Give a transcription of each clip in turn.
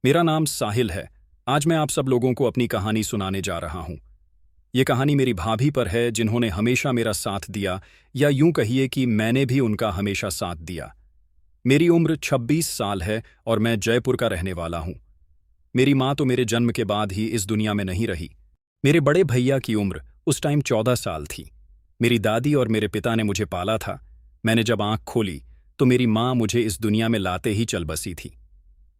मेरा नाम साहिल है। आज मैं आप सब लोगों को अपनी कहानी सुनाने जा रहा हूं। ये कहानी मेरी भाभी पर है, जिन्होंने हमेशा मेरा साथ दिया, या यूं कहिए कि मैंने भी उनका हमेशा साथ दिया। मेरी उम्र 26 साल है और मैं जयपुर का रहने वाला हूं। मेरी माँ तो मेरे जन्म के बाद ही इस दुनिया में नहीं रही। मेरे बड़े भैया की उम्र उस टाइम 14 साल थी। मेरी दादी और मेरे पिता ने मुझे पाला था। मैंने जब आंख खोली तो मेरी माँ मुझे इस दुनिया में लाते ही चल बसी थी।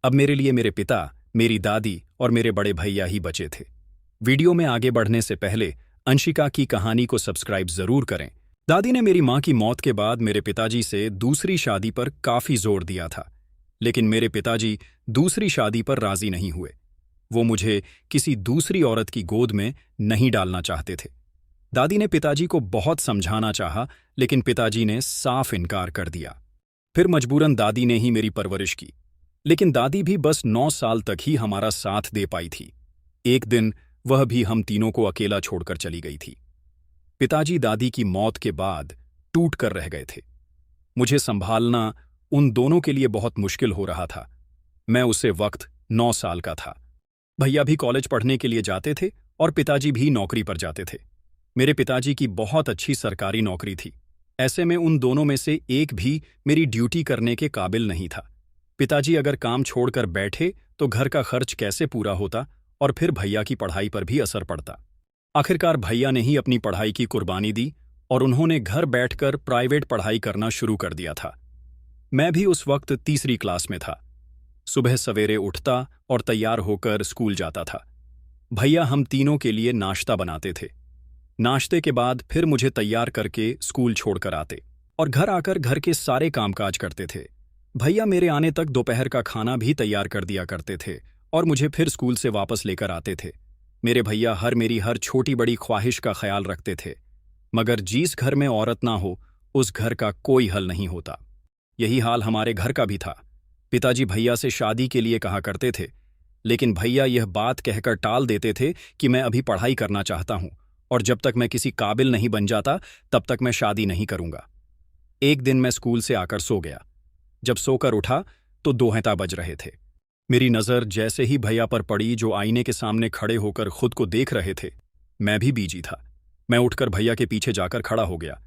अब मेरे लिए मेरे पिता, मेरी दादी और मेरे बड़े भैया ही बचे थे। वीडियो में आगे बढ़ने से पहले अंशिका की कहानी को सब्सक्राइब जरूर करें। दादी ने मेरी माँ की मौत के बाद मेरे पिताजी से दूसरी शादी पर काफी जोर दिया था, लेकिन मेरे पिताजी दूसरी शादी पर राजी नहीं हुए। वो मुझे किसी दूसरी औरत की गोद में नहीं डालना चाहते थे। दादी ने पिताजी को बहुत समझाना चाहा, लेकिन पिताजी ने साफ इनकार कर दिया। फिर मजबूरन दादी ने ही मेरी परवरिश की, लेकिन दादी भी बस 9 साल तक ही हमारा साथ दे पाई थी। एक दिन वह भी हम तीनों को अकेला छोड़कर चली गई थी। पिताजी दादी की मौत के बाद टूट कर रह गए थे। मुझे संभालना उन दोनों के लिए बहुत मुश्किल हो रहा था। मैं उसे वक्त 9 साल का था। भैया भी कॉलेज पढ़ने के लिए जाते थे और पिताजी भी नौकरी पर जाते थे। मेरे पिताजी की बहुत अच्छी सरकारी नौकरी थी। ऐसे में उन दोनों में से एक भी मेरी ड्यूटी करने के काबिल नहीं था। पिताजी अगर काम छोड़कर बैठे तो घर का खर्च कैसे पूरा होता, और फिर भैया की पढ़ाई पर भी असर पड़ता। आखिरकार भैया ने ही अपनी पढ़ाई की कुर्बानी दी और उन्होंने घर बैठकर प्राइवेट पढ़ाई करना शुरू कर दिया था। मैं भी उस वक्त तीसरी क्लास में था। सुबह सवेरे उठता और तैयार होकर स्कूल जाता था। भैया हम तीनों के लिए नाश्ता बनाते थे। नाश्ते के बाद फिर मुझे तैयार करके स्कूल छोड़कर आते और घर आकर घर के सारे कामकाज करते थे। भैया मेरे आने तक दोपहर का खाना भी तैयार कर दिया करते थे और मुझे फिर स्कूल से वापस लेकर आते थे। मेरे भैया मेरी हर छोटी बड़ी ख्वाहिश का ख्याल रखते थे, मगर जिस घर में औरत ना हो उस घर का कोई हल नहीं होता। यही हाल हमारे घर का भी था। पिताजी भैया से शादी के लिए कहा करते थे, लेकिन भैया यह बात कहकर टाल देते थे कि मैं अभी पढ़ाई करना चाहता हूं और जब तक मैं किसी काबिल नहीं बन जाता तब तक मैं शादी नहीं करूंगा। एक दिन मैं स्कूल से आकर सो गया। जब सोकर उठा तो दोहता बज रहे थे। मेरी नज़र जैसे ही भैया पर पड़ी, जो आईने के सामने खड़े होकर खुद को देख रहे थे। मैं भी बीजी था। मैं उठकर भैया के पीछे जाकर खड़ा हो गया।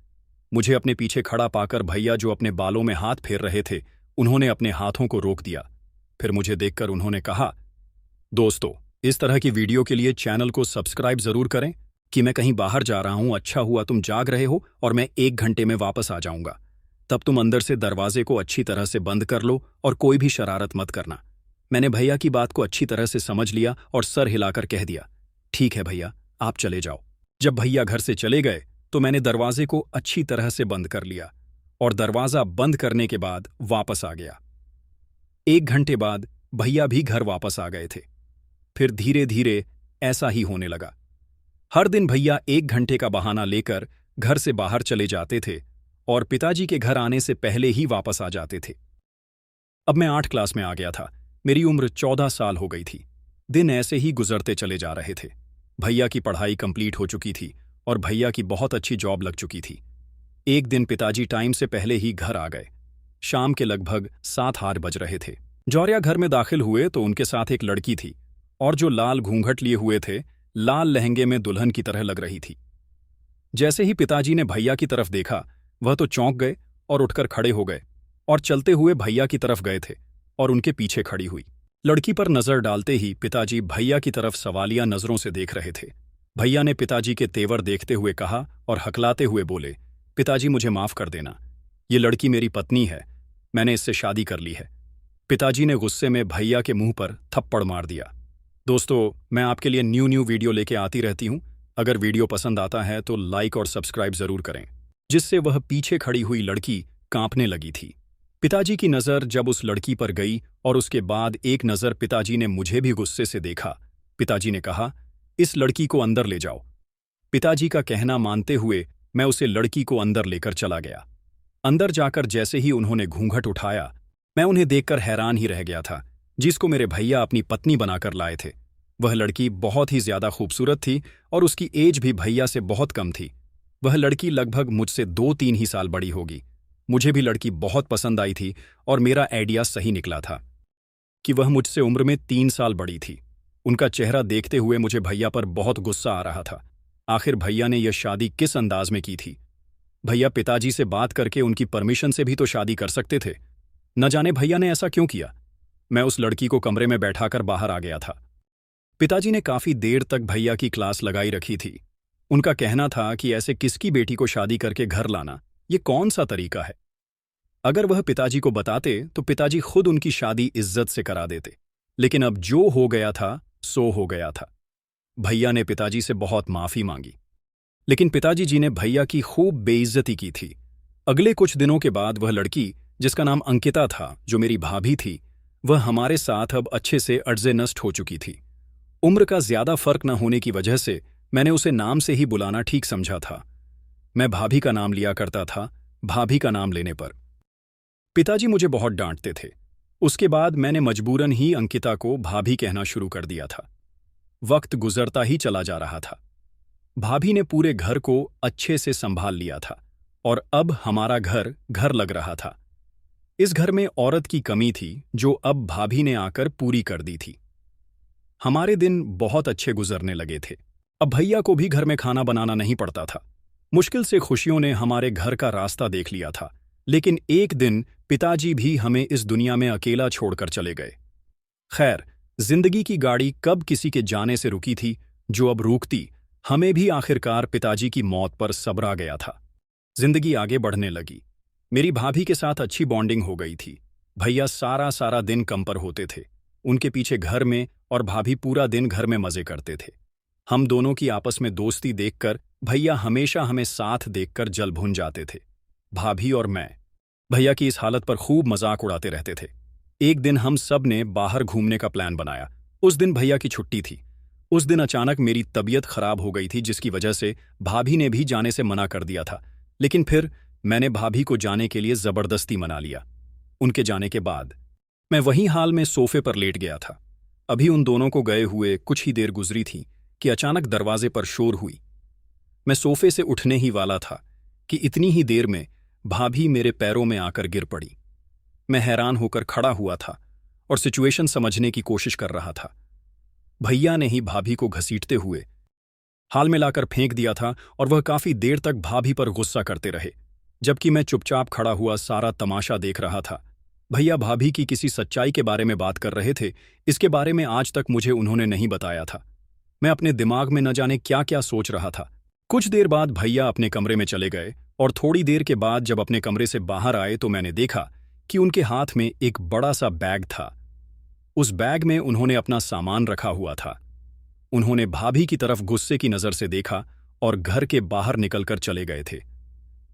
मुझे अपने पीछे खड़ा पाकर भैया, जो अपने बालों में हाथ फेर रहे थे, उन्होंने अपने हाथों को रोक दिया। फिर मुझे देखकर उन्होंने कहा, दोस्तों, इस तरह की वीडियो के लिए चैनल को सब्सक्राइब जरूर करें कि मैं कहीं बाहर जा रहा हूं। अच्छा हुआ तुम जाग रहे हो और मैं 1 घंटे में वापस आ जाऊंगा। तब तुम अंदर से दरवाजे को अच्छी तरह से बंद कर लो और कोई भी शरारत मत करना। मैंने भैया की बात को अच्छी तरह से समझ लिया और सर हिलाकर कह दिया, ठीक है भैया, आप चले जाओ। जब भैया घर से चले गए तो मैंने दरवाजे को अच्छी तरह से बंद कर लिया और दरवाजा बंद करने के बाद वापस आ गया। 1 घंटे बाद भैया भी घर वापस आ गए थे। फिर धीरे धीरे ऐसा ही होने लगा। हर दिन भैया 1 घंटे का बहाना लेकर घर से बाहर चले जाते थे और पिताजी के घर आने से पहले ही वापस आ जाते थे। अब मैं 8 क्लास में आ गया था। मेरी उम्र 14 साल हो गई थी। दिन ऐसे ही गुजरते चले जा रहे थे। भैया की पढ़ाई कंप्लीट हो चुकी थी और भैया की बहुत अच्छी जॉब लग चुकी थी। एक दिन पिताजी टाइम से पहले ही घर आ गए। शाम के लगभग 7-8 बज रहे थे। जौरिया घर में दाखिल हुए तो उनके साथ एक लड़की थी और जो लाल घूंघट लिए हुए थे, लाल लहंगे में दुल्हन की तरह लग रही थी। जैसे ही पिताजी ने भैया की तरफ देखा, वह तो चौंक गए और उठकर खड़े हो गए और चलते हुए भैया की तरफ गए थे और उनके पीछे खड़ी हुई। लड़की पर नजर डालते ही पिताजी भैया की तरफ सवालिया नजरों से देख रहे थे। भैया ने पिताजी के तेवर देखते हुए कहा और हकलाते हुए बोले, पिताजी मुझे माफ कर देना, ये लड़की मेरी पत्नी है, मैंने इससे शादी कर ली है। पिताजी ने गुस्से में भैया के मुंह पर थप्पड़ मार दिया। दोस्तों, मैं आपके लिए न्यू वीडियो लेके आती रहती हूं। अगर वीडियो पसंद आता है तो लाइक और सब्सक्राइब जरूर करें। जिससे वह पीछे खड़ी हुई लड़की कांपने लगी थी। पिताजी की नज़र जब उस लड़की पर गई और उसके बाद एक नज़र पिताजी ने मुझे भी गुस्से से देखा। पिताजी ने कहा, इस लड़की को अंदर ले जाओ। पिताजी का कहना मानते हुए मैं उसे लड़की को अंदर लेकर चला गया। अंदर जाकर जैसे ही उन्होंने घूंघट उठाया, मैं उन्हें देखकर हैरान ही रह गया था, जिसको मेरे भैया अपनी पत्नी बनाकर लाए थे। वह लड़की बहुत ही ज्यादा खूबसूरत थी और उसकी एज भी भैया से बहुत कम थी। वह लड़की लगभग मुझसे 2-3 ही साल बड़ी होगी। मुझे भी लड़की बहुत पसंद आई थी और मेरा आइडिया सही निकला था। कि वह मुझसे उम्र में 3 साल बड़ी थी। उनका चेहरा देखते हुए मुझे भैया पर बहुत गुस्सा आ रहा था। आखिर भैया ने यह शादी किस अंदाज में की थी? भैया पिताजी से बात करके उनकी परमिशन से भी तो शादी कर सकते थे। न जाने भैया ने ऐसा क्यों किया। मैं उस लड़की को कमरे में बैठाकर बाहर आ गया था। पिताजी ने काफी देर तक भैया की क्लास लगाई रखी थी। उनका कहना था कि ऐसे किसकी बेटी को शादी करके घर लाना, ये कौन सा तरीका है। अगर वह पिताजी को बताते तो पिताजी खुद उनकी शादी इज्जत से करा देते। लेकिन अब जो हो गया था सो हो गया था। भैया ने पिताजी से बहुत माफी मांगी, लेकिन पिताजी जी ने भैया की खूब बेइज्जती की थी। अगले कुछ दिनों के बाद वह लड़की, जिसका नाम अंकिता था, जो मेरी भाभी थी, वह हमारे साथ अब अच्छे से अड़जे नष्ट हो चुकी थी। उम्र का ज्यादा फर्क न होने की वजह से मैंने उसे नाम से ही बुलाना ठीक समझा था। मैं भाभी का नाम लिया करता था, भाभी का नाम लेने पर पिताजी मुझे बहुत डांटते थे। उसके बाद मैंने मजबूरन ही अंकिता को भाभी कहना शुरू कर दिया था। वक्त गुजरता ही चला जा रहा था। भाभी ने पूरे घर को अच्छे से संभाल लिया था और अब हमारा घर घर लग रहा था। इस घर में औरत की कमी थी जो अब भाभी ने आकर पूरी कर दी थी। हमारे दिन बहुत अच्छे गुजरने लगे थे। अब भैया को भी घर में खाना बनाना नहीं पड़ता था। मुश्किल से खुशियों ने हमारे घर का रास्ता देख लिया था। लेकिन एक दिन पिताजी भी हमें इस दुनिया में अकेला छोड़कर चले गए। खैर, जिंदगी की गाड़ी कब किसी के जाने से रुकी थी, जो अब रुकती। हमें भी आखिरकार पिताजी की मौत पर सब्र आ गया था। जिंदगी आगे बढ़ने लगी। मेरी भाभी के साथ अच्छी बॉन्डिंग हो गई थी। भैया सारा सारा दिन कम पर होते थे, उनके पीछे घर में, और भाभी पूरा दिन घर में मजे करते थे। हम दोनों की आपस में दोस्ती देखकर भैया हमेशा हमें साथ देखकर जल भुन जाते थे। भाभी और मैं भैया की इस हालत पर खूब मजाक उड़ाते रहते थे। एक दिन हम सब ने बाहर घूमने का प्लान बनाया। उस दिन भैया की छुट्टी थी। उस दिन अचानक मेरी तबीयत खराब हो गई थी, जिसकी वजह से भाभी ने भी जाने से मना कर दिया था। लेकिन फिर मैंने भाभी को जाने के लिए जबरदस्ती मना लिया। उनके जाने के बाद मैं वहीं हाल में सोफे पर लेट गया था। अभी उन दोनों को गए हुए कुछ ही देर गुजरी थी कि अचानक दरवाजे पर शोर हुई। मैं सोफे से उठने ही वाला था कि इतनी ही देर में भाभी मेरे पैरों में आकर गिर पड़ी। मैं हैरान होकर खड़ा हुआ था और सिचुएशन समझने की कोशिश कर रहा था। भैया ने ही भाभी को घसीटते हुए हाल में लाकर फेंक दिया था और वह काफी देर तक भाभी पर गुस्सा करते रहे, जबकि मैं चुपचाप खड़ा हुआ सारा तमाशा देख रहा था। भैया भाभी की किसी सच्चाई के बारे में बात कर रहे थे। इसके बारे में आज तक मुझे उन्होंने नहीं बताया था। मैं अपने दिमाग में न जाने क्या क्या सोच रहा था। कुछ देर बाद भैया अपने कमरे में चले गए और थोड़ी देर के बाद जब अपने कमरे से बाहर आए तो मैंने देखा कि उनके हाथ में एक बड़ा सा बैग था। उस बैग में उन्होंने अपना सामान रखा हुआ था। उन्होंने भाभी की तरफ गुस्से की नजर से देखा और घर के बाहर निकलकर चले गए थे।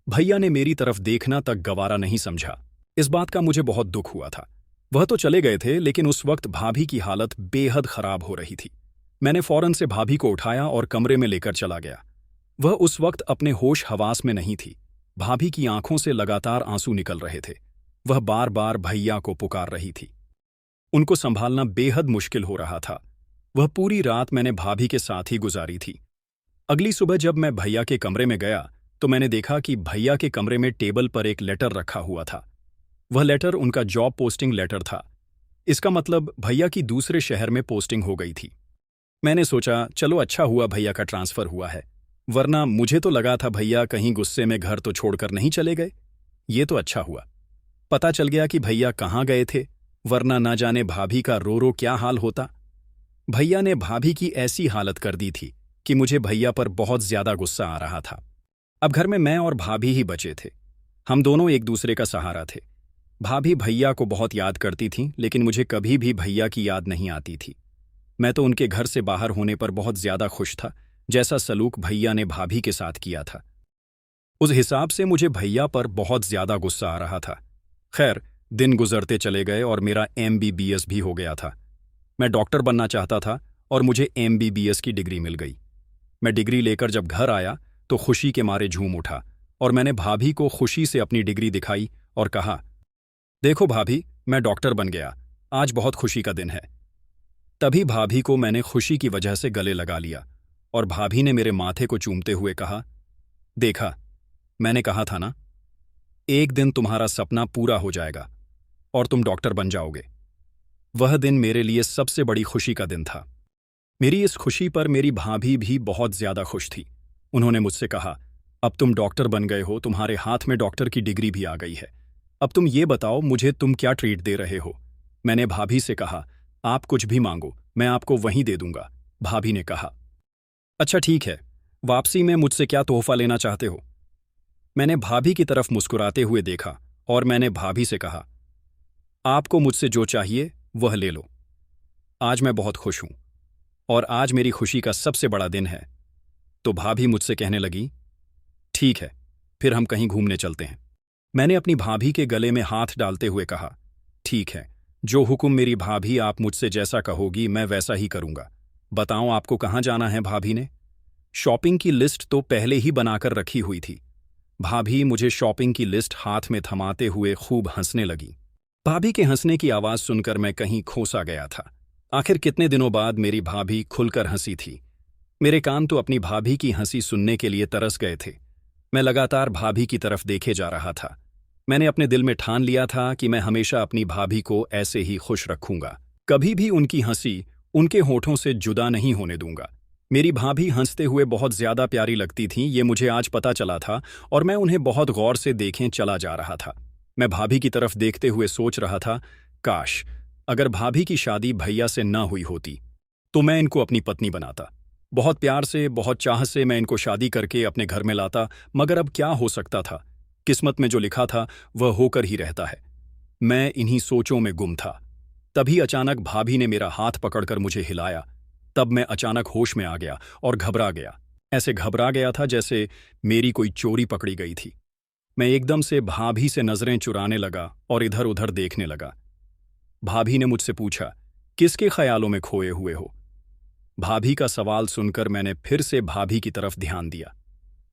भैया ने मेरी तरफ देखना तक गवारा नहीं समझा। इस बात का मुझे बहुत दुख हुआ था। वह तो चले गए थे, लेकिन उस वक्त भाभी की हालत बेहद खराब हो रही थी। मैंने फौरन से भाभी को उठाया और कमरे में लेकर चला गया। वह उस वक्त अपने होश हवास में नहीं थी। भाभी की आंखों से लगातार आंसू निकल रहे थे। वह बार बार भैया को पुकार रही थी। उनको संभालना बेहद मुश्किल हो रहा था। वह पूरी रात मैंने भाभी के साथ ही गुजारी थी। अगली सुबह जब मैं भैया के कमरे में गया तो मैंने देखा कि भैया के कमरे में टेबल पर एक लेटर रखा हुआ था। वह लेटर उनका जॉब पोस्टिंग लेटर था। इसका मतलब भैया की दूसरे शहर में पोस्टिंग हो गई थी। मैंने सोचा चलो अच्छा हुआ भैया का ट्रांसफर हुआ है, वरना मुझे तो लगा था भैया कहीं गुस्से में घर तो छोड़कर नहीं चले गए। ये तो अच्छा हुआ, पता चल गया कि भैया कहाँ गए थे, वरना ना जाने भाभी का रो रो क्या हाल होता। भैया ने भाभी की ऐसी हालत कर दी थी कि मुझे भैया पर बहुत ज्यादा गुस्सा आ रहा था। अब घर में मैं और भाभी ही बचे थे। हम दोनों एक दूसरे का सहारा थे। भाभी भैया को बहुत याद करती थीं, लेकिन मुझे कभी भी भैया की याद नहीं आती थी। मैं तो उनके घर से बाहर होने पर बहुत ज्यादा खुश था, जैसा सलूक भैया ने भाभी के साथ किया था। उस हिसाब से मुझे भैया पर बहुत ज्यादा गुस्सा आ रहा था। खैर, दिन गुजरते चले गए और मेरा MBBS भी हो गया था। मैं डॉक्टर बनना चाहता था और मुझे MBBS की डिग्री मिल गई। मैं डिग्री लेकर जब घर आया तो खुशी के मारे झूम उठा और मैंने भाभी को खुशी से अपनी डिग्री दिखाई और कहा, देखो भाभी, मैं डॉक्टर बन गया, आज बहुत खुशी का दिन है। तभी भाभी को मैंने खुशी की वजह से गले लगा लिया और भाभी ने मेरे माथे को चूमते हुए कहा, देखा, मैंने कहा था ना, एक दिन तुम्हारा सपना पूरा हो जाएगा और तुम डॉक्टर बन जाओगे। वह दिन मेरे लिए सबसे बड़ी खुशी का दिन था। मेरी इस खुशी पर मेरी भाभी भी बहुत ज्यादा खुश थी। उन्होंने मुझसे कहा, अब तुम डॉक्टर बन गए हो, तुम्हारे हाथ में डॉक्टर की डिग्री भी आ गई है। अब तुम ये बताओ मुझे तुम क्या ट्रीट दे रहे हो। मैंने भाभी से कहा, आप कुछ भी मांगो, मैं आपको वहीं दे दूंगा। भाभी ने कहा, अच्छा ठीक है, वापसी में मुझसे क्या तोहफा लेना चाहते हो। मैंने भाभी की तरफ मुस्कुराते हुए देखा और मैंने भाभी से कहा, आपको मुझसे जो चाहिए वह ले लो। आज मैं बहुत खुश हूं और आज मेरी खुशी का सबसे बड़ा दिन है। तो भाभी मुझसे कहने लगी, ठीक है, फिर हम कहीं घूमने चलते हैं। मैंने अपनी भाभी के गले में हाथ डालते हुए कहा, ठीक है, जो हुक्म मेरी भाभी, आप मुझसे जैसा कहोगी मैं वैसा ही करूंगा। बताओ आपको कहाँ जाना है। भाभी ने शॉपिंग की लिस्ट तो पहले ही बनाकर रखी हुई थी। भाभी मुझे शॉपिंग की लिस्ट हाथ में थमाते हुए खूब हंसने लगी। भाभी के हंसने की आवाज सुनकर मैं कहीं खोसा गया था। आखिर कितने दिनों बाद मेरी भाभी खुलकर हंसी थी। मेरे कान तो अपनी भाभी की हंसी सुनने के लिए तरस गए थे। मैं लगातार भाभी की तरफ देखे जा रहा था। मैंने अपने दिल में ठान लिया था कि मैं हमेशा अपनी भाभी को ऐसे ही खुश रखूंगा, कभी भी उनकी हंसी उनके होठों से जुदा नहीं होने दूंगा। मेरी भाभी हंसते हुए बहुत ज्यादा प्यारी लगती थीं, ये मुझे आज पता चला था और मैं उन्हें बहुत गौर से देखें चला जा रहा था। मैं भाभी की तरफ देखते हुए सोच रहा था, काश अगर भाभी की शादी भैया से न हुई होती तो मैं इनको अपनी पत्नी बनाता। बहुत प्यार से, बहुत चाह से मैं इनको शादी करके अपने घर में लाता, मगर अब क्या हो सकता था। किस्मत में जो लिखा था वह होकर ही रहता है। मैं इन्हीं सोचों में गुम था। तभी अचानक भाभी ने मेरा हाथ पकड़कर मुझे हिलाया। तब मैं अचानक होश में आ गया और घबरा गया। ऐसे घबरा गया था जैसे मेरी कोई चोरी पकड़ी गई थी। मैं एकदम से भाभी से नजरें चुराने लगा और इधर उधर देखने लगा। भाभी ने मुझसे पूछा, किसके ख्यालों में खोए हुए हो। भाभी का सवाल सुनकर मैंने फिर से भाभी की तरफ ध्यान दिया।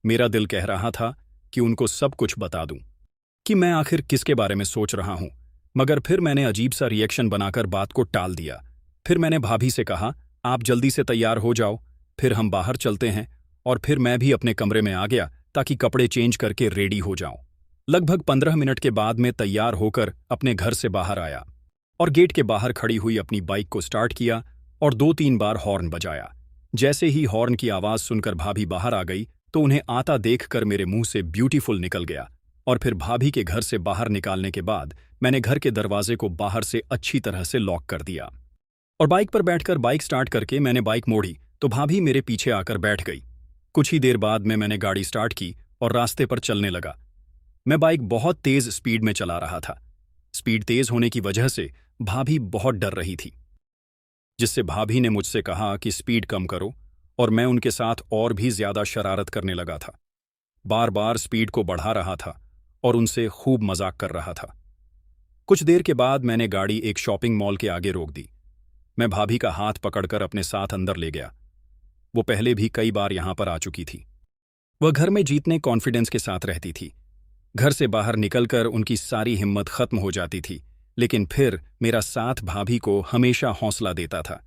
मेरा दिल कह रहा था कि उनको सब कुछ बता दूं कि मैं आखिर किसके बारे में सोच रहा हूं, मगर फिर मैंने अजीब सा रिएक्शन बनाकर बात को टाल दिया। फिर मैंने भाभी से कहा, आप जल्दी से तैयार हो जाओ, फिर हम बाहर चलते हैं। और फिर मैं भी अपने कमरे में आ गया ताकि कपड़े चेंज करके रेडी हो जाऊं। लगभग 15 मिनट के बाद मैं तैयार होकर अपने घर से बाहर आया और गेट के बाहर खड़ी हुई अपनी बाइक को स्टार्ट किया और 2-3 बार हॉर्न बजाया। जैसे ही हॉर्न की आवाज सुनकर भाभी बाहर आ गई तो उन्हें आता देखकर मेरे मुंह से ब्यूटीफुल निकल गया। और फिर भाभी के घर से बाहर निकालने के बाद मैंने घर के दरवाजे को बाहर से अच्छी तरह से लॉक कर दिया और बाइक पर बैठकर बाइक स्टार्ट करके मैंने बाइक मोड़ी तो भाभी मेरे पीछे आकर बैठ गई। कुछ ही देर बाद मैंने गाड़ी स्टार्ट की और रास्ते पर चलने लगा। मैं बाइक बहुत तेज स्पीड में चला रहा था। स्पीड तेज होने की वजह से भाभी बहुत डर रही थी, जिससे भाभी ने मुझसे कहा कि स्पीड कम करो, और मैं उनके साथ और भी ज्यादा शरारत करने लगा था। बार बार स्पीड को बढ़ा रहा था और उनसे खूब मजाक कर रहा था। कुछ देर के बाद मैंने गाड़ी एक शॉपिंग मॉल के आगे रोक दी। मैं भाभी का हाथ पकड़कर अपने साथ अंदर ले गया। वो पहले भी कई बार यहां पर आ चुकी थी। वह घर में जीतने कॉन्फिडेंस के साथ रहती थी। घर से बाहर निकलकर उनकी सारी हिम्मत खत्म हो जाती थी, लेकिन फिर मेरा साथ भाभी को हमेशा हौसला देता था।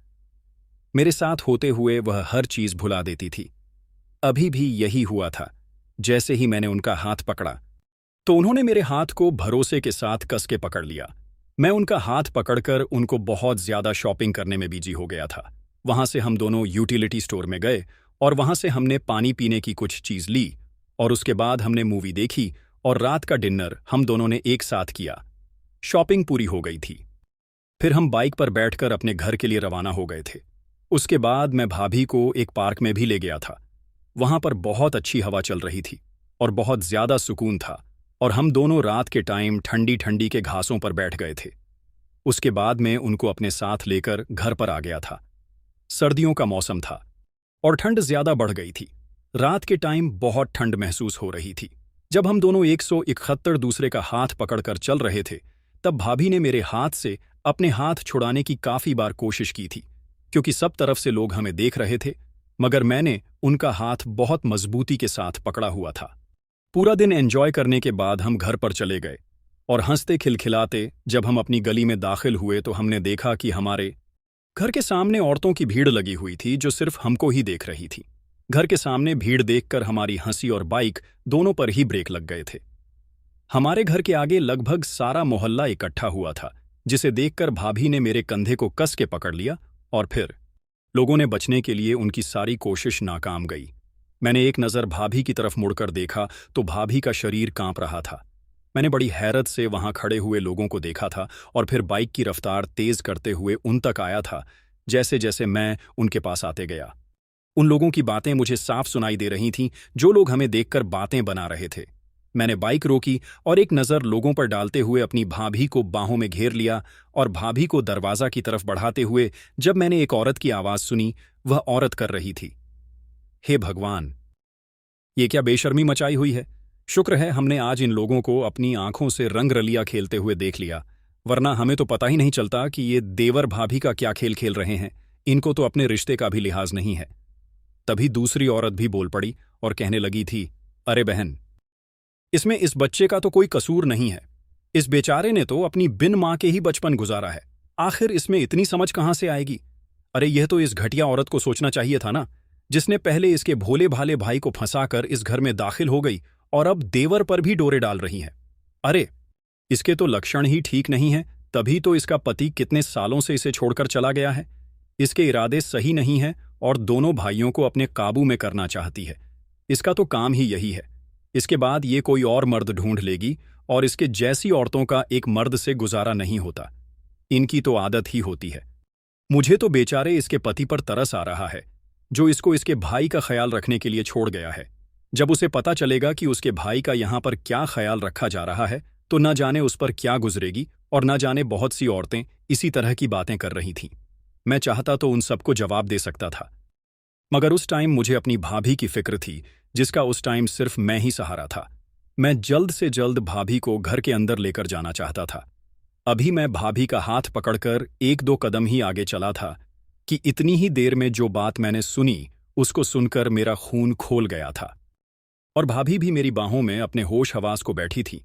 मेरे साथ होते हुए वह हर चीज भुला देती थी। अभी भी यही हुआ था। जैसे ही मैंने उनका हाथ पकड़ा तो उन्होंने मेरे हाथ को भरोसे के साथ कस के पकड़ लिया। मैं उनका हाथ पकड़कर उनको बहुत ज्यादा शॉपिंग करने में बिजी हो गया था। वहां से हम दोनों यूटिलिटी स्टोर में गए और वहां से हमने पानी पीने की कुछ चीज ली और उसके बाद हमने मूवी देखी और रात का डिनर हम दोनों ने एक साथ किया। शॉपिंग पूरी हो गई थी। फिर हम बाइक पर बैठकर अपने घर के लिए रवाना हो गए थे। उसके बाद मैं भाभी को एक पार्क में भी ले गया था। वहां पर बहुत अच्छी हवा चल रही थी और बहुत ज्यादा सुकून था और हम दोनों रात के टाइम ठंडी ठंडी के घासों पर बैठ गए थे। उसके बाद मैं उनको अपने साथ लेकर घर पर आ गया था। सर्दियों का मौसम था और ठंड ज्यादा बढ़ गई थी। रात के टाइम बहुत ठंड महसूस हो रही थी। जब हम दोनों 171 दूसरे का हाथ पकड़कर चल रहे थे तब भाभी ने मेरे हाथ से अपने हाथ छुड़ाने की काफी बार कोशिश की थी, क्योंकि सब तरफ से लोग हमें देख रहे थे, मगर मैंने उनका हाथ बहुत मजबूती के साथ पकड़ा हुआ था। पूरा दिन एंजॉय करने के बाद हम घर पर चले गए और हंसते खिलखिलाते जब हम अपनी गली में दाखिल हुए तो हमने देखा कि हमारे घर के सामने औरतों की भीड़ लगी हुई थी जो सिर्फ हमको ही देख रही थी। घर के सामने भीड़ देखकर हमारी हंसी और बाइक दोनों पर ही ब्रेक लग गए थे। हमारे घर के आगे लगभग सारा मोहल्ला इकट्ठा हुआ था, जिसे देखकर भाभी ने मेरे कंधे को कस के पकड़ लिया और फिर लोगों ने बचने के लिए उनकी सारी कोशिश नाकाम गई। मैंने एक नज़र भाभी की तरफ मुड़कर देखा तो भाभी का शरीर कांप रहा था। मैंने बड़ी हैरत से वहां खड़े हुए लोगों को देखा था और फिर बाइक की रफ्तार तेज करते हुए उन तक आया था। जैसे जैसे मैं उनके पास आते गया, उन लोगों की बातें मुझे साफ सुनाई दे रही थीं, जो लोग हमें देखकर बातें बना रहे थे। मैंने बाइक रोकी और एक नज़र लोगों पर डालते हुए अपनी भाभी को बाहों में घेर लिया और भाभी को दरवाजा की तरफ बढ़ाते हुए जब मैंने एक औरत की आवाज़ सुनी, वह औरत कर रही थी, हे भगवान, ये क्या बेशर्मी मचाई हुई है। शुक्र है हमने आज इन लोगों को अपनी आंखों से रंगरलिया खेलते हुए देख लिया, वरना हमें तो पता ही नहीं चलता कि ये देवर भाभी का क्या खेल खेल रहे हैं। इनको तो अपने रिश्ते का भी लिहाज नहीं है। तभी दूसरी औरत भी बोल पड़ी और कहने लगी थी, अरे बहन, इसमें इस बच्चे का तो कोई कसूर नहीं है। इस बेचारे ने तो अपनी बिन मां के ही बचपन गुजारा है, आखिर इसमें इतनी समझ कहां से आएगी। अरे यह तो इस घटिया औरत को सोचना चाहिए था ना, जिसने पहले इसके भोले भाले भाई को फंसाकर इस घर में दाखिल हो गई और अब देवर पर भी डोरे डाल रही है। अरे इसके तो लक्षण ही ठीक नहीं है, तभी तो इसका पति कितने सालों से इसे छोड़कर चला गया है। इसके इरादे सही नहीं है और दोनों भाइयों को अपने काबू में करना चाहती है। इसका तो काम ही यही है। इसके बाद ये कोई और मर्द ढूंढ लेगी और इसके जैसी औरतों का एक मर्द से गुजारा नहीं होता। इनकी तो आदत ही होती है। मुझे तो बेचारे इसके पति पर तरस आ रहा है, जो इसको इसके भाई का ख्याल रखने के लिए छोड़ गया है। जब उसे पता चलेगा कि उसके भाई का यहां पर क्या ख्याल रखा जा रहा है, तो न जाने उस पर क्या गुजरेगी और न जाने बहुत सी औरतें इसी तरह की बातें कर रही थीं। मैं चाहता तो उन सबको जवाब दे सकता था, मगर उस टाइम मुझे अपनी भाभी की फिक्र थी, जिसका उस टाइम सिर्फ मैं ही सहारा था। मैं जल्द से जल्द भाभी को घर के अंदर लेकर जाना चाहता था। अभी मैं भाभी का हाथ पकड़कर एक दो कदम ही आगे चला था कि इतनी ही देर में जो बात मैंने सुनी, उसको सुनकर मेरा खून खोल गया था और भाभी भी मेरी बाहों में अपने होश हवास को बैठी थी,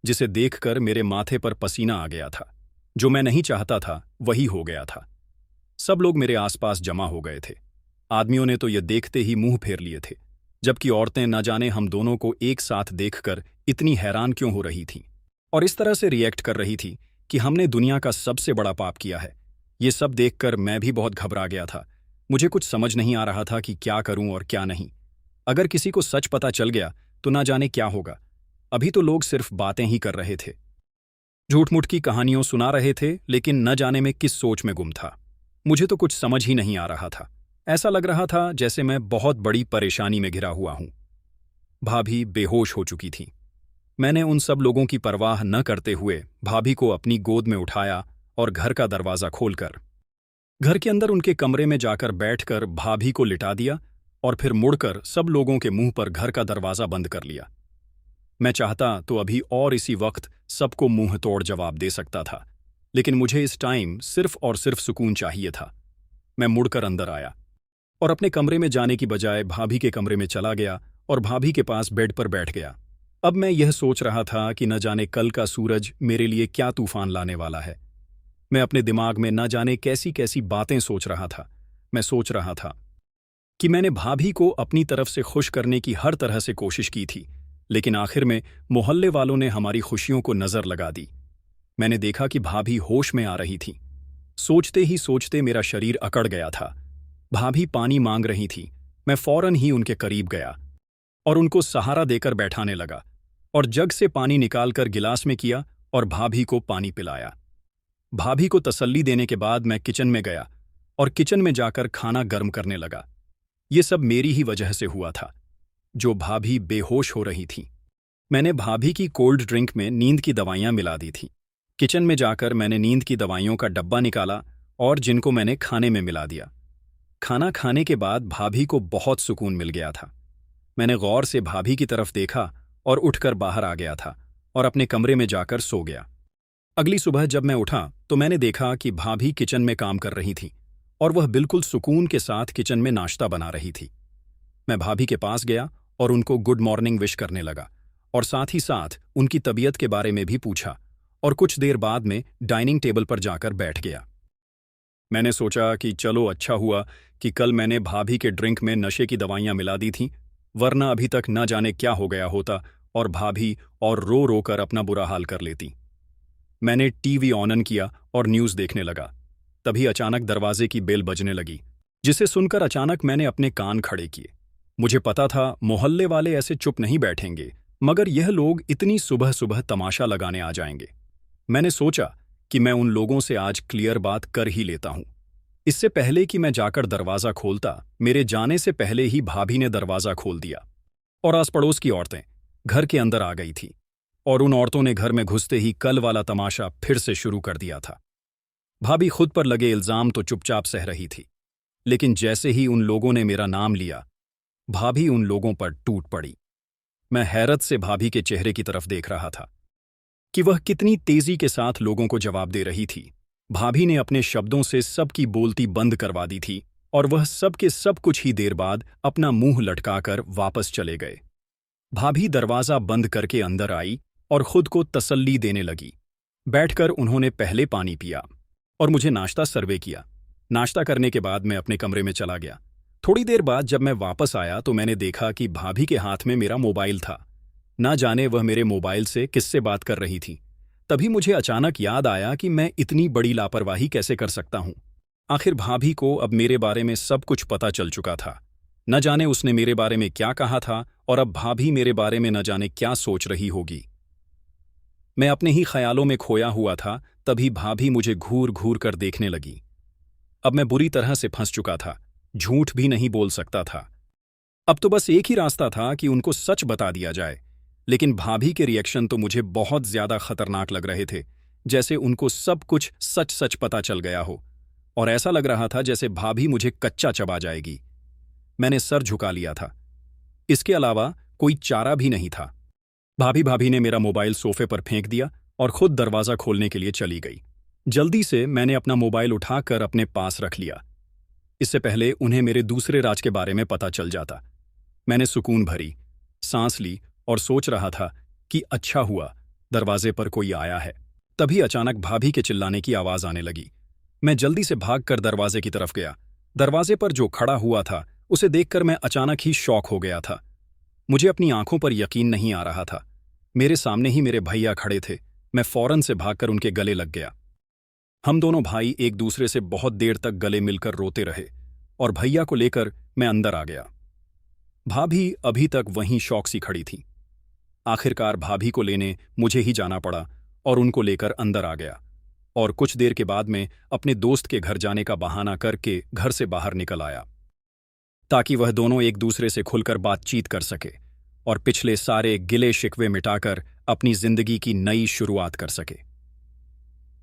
जिसे देखकर मेरे माथे पर पसीना आ गया था। जो मैं नहीं चाहता था वही हो गया था। सब लोग मेरे आसपास जमा हो गए थे। आदमियों ने तो ये देखते ही मुंह फेर लिए थे, जबकि औरतें न जाने हम दोनों को एक साथ देखकर इतनी हैरान क्यों हो रही थीं और इस तरह से रिएक्ट कर रही थी कि हमने दुनिया का सबसे बड़ा पाप किया है। ये सब देखकर मैं भी बहुत घबरा गया था। मुझे कुछ समझ नहीं आ रहा था कि क्या करूं और क्या नहीं। अगर किसी को सच पता चल गया तो ना जाने क्या होगा। अभी तो लोग सिर्फ बातें ही कर रहे थे, झूठ-मूठ की कहानियों सुना रहे थे, लेकिन न जाने में किस सोच में गुम था। मुझे तो कुछ समझ ही नहीं आ रहा था। ऐसा लग रहा था जैसे मैं बहुत बड़ी परेशानी में घिरा हुआ हूं। भाभी बेहोश हो चुकी थी। मैंने उन सब लोगों की परवाह न करते हुए भाभी को अपनी गोद में उठाया और घर का दरवाजा खोलकर घर के अंदर उनके कमरे में जाकर बैठकर भाभी को लिटा दिया और फिर मुड़कर सब लोगों के मुंह पर घर का दरवाजा बंद कर लिया। मैं चाहता तो अभी और इसी वक्त सबको मुंह तोड़ जवाब दे सकता था, लेकिन मुझे इस टाइम सिर्फ और सिर्फ सुकून चाहिए था। मैं मुड़कर अंदर आया और अपने कमरे में जाने की बजाय भाभी के कमरे में चला गया और भाभी के पास बेड पर बैठ गया। अब मैं यह सोच रहा था कि न जाने कल का सूरज मेरे लिए क्या तूफान लाने वाला है। मैं अपने दिमाग में न जाने कैसी कैसी बातें सोच रहा था। मैं सोच रहा था कि मैंने भाभी को अपनी तरफ से खुश करने की हर तरह से कोशिश की थी, लेकिन आखिर में मोहल्ले वालों ने हमारी खुशियों को नजर लगा दी। मैंने देखा कि भाभी होश में आ रही थी। सोचते ही सोचते मेरा शरीर अकड़ गया था। भाभी पानी मांग रही थी। मैं फौरन ही उनके करीब गया और उनको सहारा देकर बैठाने लगा और जग से पानी निकालकर गिलास में किया और भाभी को पानी पिलाया। भाभी को तसल्ली देने के बाद मैं किचन में गया और किचन में जाकर खाना गर्म करने लगा। ये सब मेरी ही वजह से हुआ था, जो भाभी बेहोश हो रही थी। मैंने भाभी की कोल्ड ड्रिंक में नींद की दवाइयां मिला दी थी। किचन में जाकर मैंने नींद की दवाइयों का डब्बा निकाला और जिनको मैंने खाने में मिला दिया। खाना खाने के बाद भाभी को बहुत सुकून मिल गया था। मैंने गौर से भाभी की तरफ देखा और उठकर बाहर आ गया था और अपने कमरे में जाकर सो गया। अगली सुबह जब मैं उठा तो मैंने देखा कि भाभी किचन में काम कर रही थी और वह बिल्कुल सुकून के साथ किचन में नाश्ता बना रही थी। मैं भाभी के पास गया और उनको गुड मॉर्निंग विश करने लगा और साथ ही साथ उनकी तबीयत के बारे में भी पूछा और कुछ देर बाद में डाइनिंग टेबल पर जाकर बैठ गया। मैंने सोचा कि चलो अच्छा हुआ कि कल मैंने भाभी के ड्रिंक में नशे की दवाइयां मिला दी थीं, वरना अभी तक न जाने क्या हो गया होता और भाभी और रो रो कर अपना बुरा हाल कर लेती। मैंने टीवी ऑन किया और न्यूज़ देखने लगा। तभी अचानक दरवाजे की बेल बजने लगी, जिसे सुनकर अचानक मैंने अपने कान खड़े किए। मुझे पता था मोहल्ले वाले ऐसे चुप नहीं बैठेंगे, मगर यह लोग इतनी सुबह सुबह तमाशा लगाने आ जाएंगे। मैंने सोचा कि मैं उन लोगों से आज क्लियर बात कर ही लेता हूं। इससे पहले कि मैं जाकर दरवाजा खोलता, मेरे जाने से पहले ही भाभी ने दरवाजा खोल दिया और आस पड़ोस की औरतें घर के अंदर आ गई थी। और उन औरतों ने घर में घुसते ही कल वाला तमाशा फिर से शुरू कर दिया था। भाभी खुद पर लगे इल्जाम तो चुपचाप सह रही थी, लेकिन जैसे ही उन लोगों ने मेरा नाम लिया, भाभी उन लोगों पर टूट पड़ी। मैं हैरत से भाभी के चेहरे की तरफ देख रहा था कि वह कितनी तेजी के साथ लोगों को जवाब दे रही थी। भाभी ने अपने शब्दों से सबकी बोलती बंद करवा दी थी और वह सब के सब कुछ ही देर बाद अपना मुंह लटकाकर वापस चले गए। भाभी दरवाजा बंद करके अंदर आई और खुद को तसल्ली देने लगी। बैठकर उन्होंने पहले पानी पिया और मुझे नाश्ता सर्वे किया। नाश्ता करने के बाद मैं अपने कमरे में चला गया। थोड़ी देर बाद जब मैं वापस आया तो मैंने देखा कि भाभी के हाथ में मेरा मोबाइल था। ना जाने वह मेरे मोबाइल से किससे बात कर रही थी। तभी मुझे अचानक याद आया कि मैं इतनी बड़ी लापरवाही कैसे कर सकता हूं। आखिर भाभी को अब मेरे बारे में सब कुछ पता चल चुका था। न जाने उसने मेरे बारे में क्या कहा था और अब भाभी मेरे बारे में न जाने क्या सोच रही होगी। मैं अपने ही ख्यालों में खोया हुआ था, तभी भाभी मुझे घूर घूर कर देखने लगी। अब मैं बुरी तरह से फंस चुका था, झूठ भी नहीं बोल सकता था। अब तो बस एक ही रास्ता था कि उनको सच बता दिया जाए। लेकिन भाभी के रिएक्शन तो मुझे बहुत ज्यादा खतरनाक लग रहे थे, जैसे उनको सब कुछ सच सच पता चल गया हो, और ऐसा लग रहा था जैसे भाभी मुझे कच्चा चबा जाएगी। मैंने सर झुका लिया था। इसके अलावा कोई चारा भी नहीं था। भाभी ने मेरा मोबाइल सोफे पर फेंक दिया और खुद दरवाजा खोलने के लिए चली गई। जल्दी से मैंने अपना मोबाइल उठाकर अपने पास रख लिया, इससे पहले उन्हें मेरे दूसरे राज के बारे में पता चल जाता। मैंने सुकून भरी सांस ली और सोच रहा था कि अच्छा हुआ दरवाजे पर कोई आया है। तभी अचानक भाभी के चिल्लाने की आवाज आने लगी। मैं जल्दी से भागकर दरवाजे की तरफ गया। दरवाजे पर जो खड़ा हुआ था उसे देखकर मैं अचानक ही शॉक हो गया था। मुझे अपनी आंखों पर यकीन नहीं आ रहा था। मेरे सामने ही मेरे भैया खड़े थे। मैं फौरन से भागकर उनके गले लग गया। हम दोनों भाई एक दूसरे से बहुत देर तक गले मिलकर रोते रहे और भैया को लेकर मैं अंदर आ गया। भाभी अभी तक वहीं शौक सी खड़ी थी। आखिरकार भाभी को लेने मुझे ही जाना पड़ा और उनको लेकर अंदर आ गया और कुछ देर के बाद में अपने दोस्त के घर जाने का बहाना करके घर से बाहर निकल आया, ताकि वह दोनों एक दूसरे से खुलकर बातचीत कर सके और पिछले सारे गिले शिकवे मिटाकर अपनी जिंदगी की नई शुरुआत कर सके।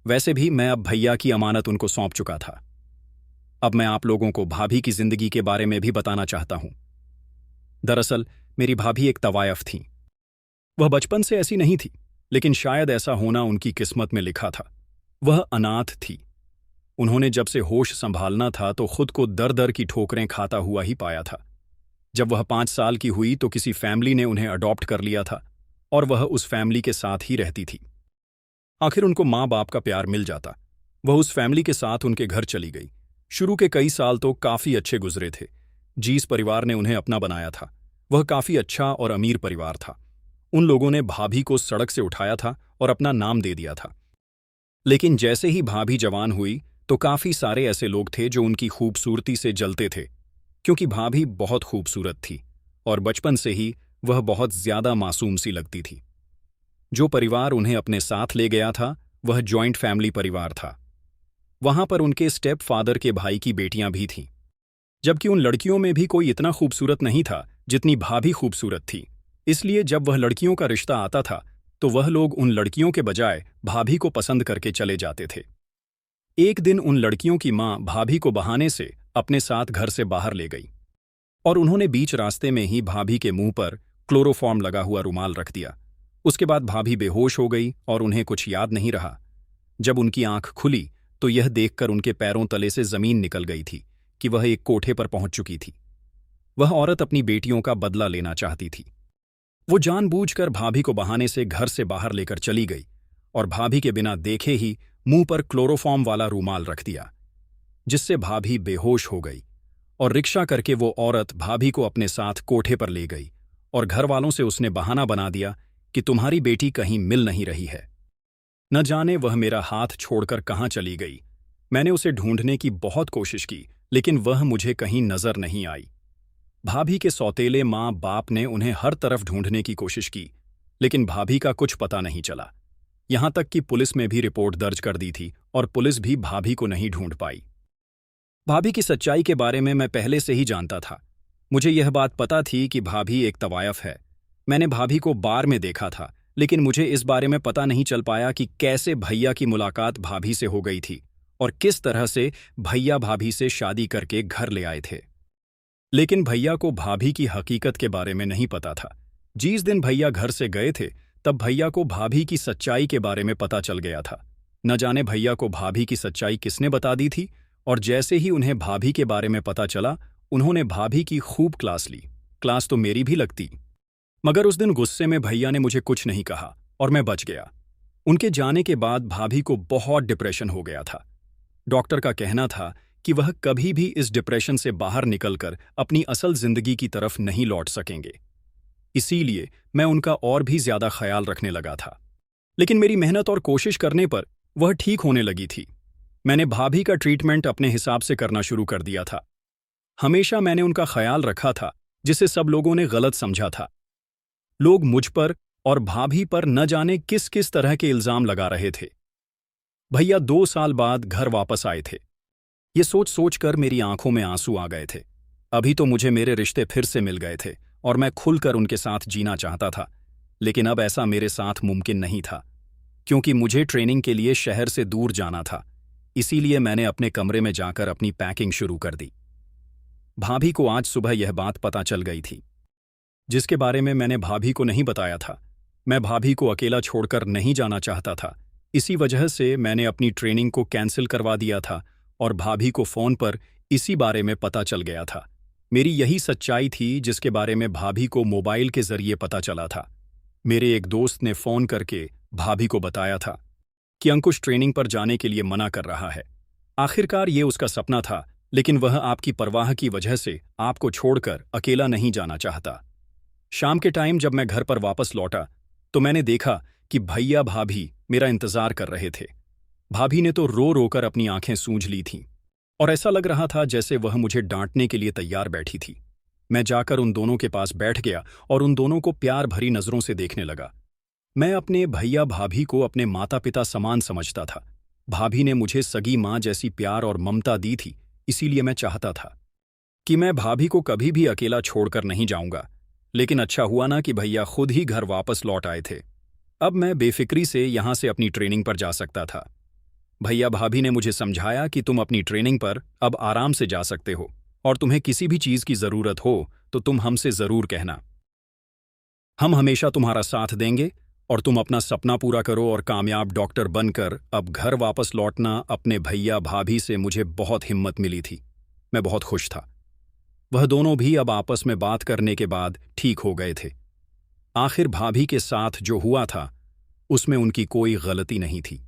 वैसे भी मैं अब भैया की अमानत उनको सौंप चुका था। अब मैं आप लोगों को भाभी की जिंदगी के बारे में भी बताना चाहता हूं। दरअसल मेरी भाभी एक तवायफ थी। वह बचपन से ऐसी नहीं थी, लेकिन शायद ऐसा होना उनकी किस्मत में लिखा था। वह अनाथ थी। उन्होंने जब से होश संभालना था तो खुद को दर दर की ठोकरें खाता हुआ ही पाया था। जब वह 5 साल की हुई तो किसी फैमिली ने उन्हें अडॉप्ट कर लिया था और वह उस फैमिली के साथ ही रहती थी। आखिर उनको माँ बाप का प्यार मिल जाता। वह उस फैमिली के साथ उनके घर चली गई। शुरू के कई साल तो काफी अच्छे गुजरे थे। जिस परिवार ने उन्हें अपना बनाया था वह काफी अच्छा और अमीर परिवार था। उन लोगों ने भाभी को सड़क से उठाया था और अपना नाम दे दिया था। लेकिन जैसे ही भाभी जवान हुई तो काफी सारे ऐसे लोग थे जो उनकी खूबसूरती से जलते थे, क्योंकि भाभी बहुत खूबसूरत थी और बचपन से ही वह बहुत ज्यादा मासूम सी लगती थी। जो परिवार उन्हें अपने साथ ले गया था वह जॉइंट फैमिली परिवार था। वहां पर उनके स्टेप फादर के भाई की बेटियां भी थीं, जबकि उन लड़कियों में भी कोई इतना खूबसूरत नहीं था जितनी भाभी खूबसूरत थी। इसलिए जब वह लड़कियों का रिश्ता आता था तो वह लोग उन लड़कियों के बजाय भाभी को पसंद करके चले जाते थे। एक दिन उन लड़कियों की मां भाभी को बहाने से अपने साथ घर से बाहर ले गई और उन्होंने बीच रास्ते में ही भाभी के मुंह पर क्लोरोफॉर्म लगा हुआ रुमाल रख दिया। उसके बाद भाभी बेहोश हो गई और उन्हें कुछ याद नहीं रहा। जब उनकी आंख खुली तो यह देखकर उनके पैरों तले से जमीन निकल गई थी कि वह एक कोठे पर पहुंच चुकी थी। वह औरत अपनी बेटियों का बदला लेना चाहती थी। वो जानबूझकर भाभी को बहाने से घर से बाहर लेकर चली गई और भाभी के बिना देखे ही मुंह पर क्लोरोफॉर्म वाला रूमाल रख दिया, जिससे भाभी बेहोश हो गई और रिक्शा करके वो औरत भाभी को अपने साथ कोठे पर ले गई और घर वालों से उसने बहाना बना दिया कि तुम्हारी बेटी कहीं मिल नहीं रही है। न जाने वह मेरा हाथ छोड़कर कहाँ चली गई। मैंने उसे ढूंढने की बहुत कोशिश की, लेकिन वह मुझे कहीं नजर नहीं आई। भाभी के सौतेले माँ बाप ने उन्हें हर तरफ ढूंढने की कोशिश की, लेकिन भाभी का कुछ पता नहीं चला। यहां तक कि पुलिस में भी रिपोर्ट दर्ज कर दी थी और पुलिस भी भाभी को नहीं ढूंढ पाई। भाभी की सच्चाई के बारे में मैं पहले से ही जानता था। मुझे यह बात पता थी कि भाभी एक तवायफ है। मैंने भाभी को बार में देखा था, लेकिन मुझे इस बारे में पता नहीं चल पाया कि कैसे भैया की मुलाकात भाभी से हो गई थी और किस तरह से भैया भाभी से शादी करके घर ले आए थे। लेकिन भैया को भाभी की हकीकत के बारे में नहीं पता था। जिस दिन भैया घर से गए थे, तब भैया को भाभी की सच्चाई के बारे में पता चल गया था। न जाने भैया को भाभी की सच्चाई किसने बता दी थी, और जैसे ही उन्हें भाभी के बारे में पता चला, उन्होंने भाभी की खूब क्लास ली। क्लास तो मेरी भी लगती। मगर उस दिन गुस्से में भैया ने मुझे कुछ नहीं कहा और मैं बच गया। उनके जाने के बाद भाभी को बहुत डिप्रेशन हो गया था। डॉक्टर का कहना था कि वह कभी भी इस डिप्रेशन से बाहर निकलकर अपनी असल जिंदगी की तरफ नहीं लौट सकेंगे। इसीलिए मैं उनका और भी ज्यादा ख्याल रखने लगा था। लेकिन मेरी मेहनत और कोशिश करने पर वह ठीक होने लगी थी। मैंने भाभी का ट्रीटमेंट अपने हिसाब से करना शुरू कर दिया था। हमेशा मैंने उनका ख्याल रखा था, जिसे सब लोगों ने गलत समझा था। लोग मुझ पर और भाभी पर न जाने किस किस तरह के इल्जाम लगा रहे थे। भैया 2 साल बाद घर वापस आए थे। ये सोच सोच कर मेरी आंखों में आंसू आ गए थे। अभी तो मुझे मेरे रिश्ते फिर से मिल गए थे और मैं खुलकर उनके साथ जीना चाहता था। लेकिन अब ऐसा मेरे साथ मुमकिन नहीं था, क्योंकि मुझे ट्रेनिंग के लिए शहर से दूर जाना था। इसीलिए मैंने अपने कमरे में जाकर अपनी पैकिंग शुरू कर दी। भाभी को आज सुबह यह बात पता चल गई थी, जिसके बारे में मैंने भाभी को नहीं बताया था। मैं भाभी को अकेला छोड़कर नहीं जाना चाहता था। इसी वजह से मैंने अपनी ट्रेनिंग को कैंसिल करवा दिया था और भाभी को फोन पर इसी बारे में पता चल गया था। मेरी यही सच्चाई थी जिसके बारे में भाभी को मोबाइल के जरिए पता चला था। मेरे एक दोस्त ने फोन करके भाभी को बताया था कि अंकुश ट्रेनिंग पर जाने के लिए मना कर रहा है। आखिरकार ये उसका सपना था, लेकिन वह आपकी परवाह की वजह से आपको छोड़कर अकेला नहीं जाना चाहता। शाम के टाइम जब मैं घर पर वापस लौटा, तो मैंने देखा कि भैया भाभी मेरा इंतजार कर रहे थे। भाभी ने तो रो रोकर अपनी आंखें सूंझ ली थीं और ऐसा लग रहा था जैसे वह मुझे डांटने के लिए तैयार बैठी थी। मैं जाकर उन दोनों के पास बैठ गया और उन दोनों को प्यार भरी नजरों से देखने लगा। मैं अपने भैया भाभी को अपने माता पिता समान समझता था। भाभी ने मुझे सगी माँ जैसी प्यार और ममता दी थी, इसीलिए मैं चाहता था कि मैं भाभी को कभी भी अकेला छोड़कर नहीं जाऊंगा। लेकिन अच्छा हुआ ना कि भैया खुद ही घर वापस लौट आए थे। अब मैं बेफिक्री से यहां से अपनी ट्रेनिंग पर जा सकता था। भैया भाभी ने मुझे समझाया कि तुम अपनी ट्रेनिंग पर अब आराम से जा सकते हो और तुम्हें किसी भी चीज की जरूरत हो तो तुम हमसे जरूर कहना। हम हमेशा तुम्हारा साथ देंगे और तुम अपना सपना पूरा करो और कामयाब डॉक्टर बनकर अब घर वापस लौटना। अपने भैया भाभी से मुझे बहुत हिम्मत मिली थी। मैं बहुत खुश था। वह दोनों भी अब आपस में बात करने के बाद ठीक हो गए थे। आखिर भाभी के साथ जो हुआ था उसमें उनकी कोई गलती नहीं थी।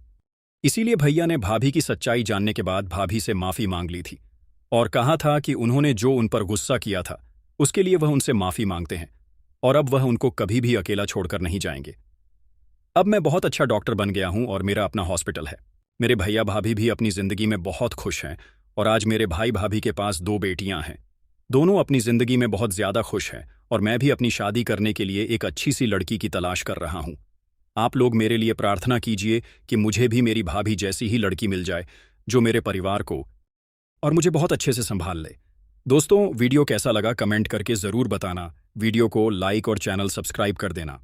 इसीलिए भैया ने भाभी की सच्चाई जानने के बाद भाभी से माफी मांग ली थी और कहा था कि उन्होंने जो उन पर गुस्सा किया था उसके लिए वह उनसे माफी मांगते हैं और अब वह उनको कभी भी अकेला छोड़कर नहीं जाएंगे। अब मैं बहुत अच्छा डॉक्टर बन गया हूं और मेरा अपना हॉस्पिटल है। मेरे भैया भाभी भी अपनी जिंदगी में बहुत खुश हैं और आज मेरे भाई भाभी के पास 2 बेटियां हैं। दोनों अपनी जिंदगी में बहुत ज्यादा खुश हैं और मैं भी अपनी शादी करने के लिए एक अच्छी सी लड़की की तलाश कर रहा हूं। आप लोग मेरे लिए प्रार्थना कीजिए कि मुझे भी मेरी भाभी जैसी ही लड़की मिल जाए जो मेरे परिवार को और मुझे बहुत अच्छे से संभाल ले। दोस्तों, वीडियो कैसा लगा कमेंट करके जरूर बताना। वीडियो को लाइक और चैनल सब्सक्राइब कर देना।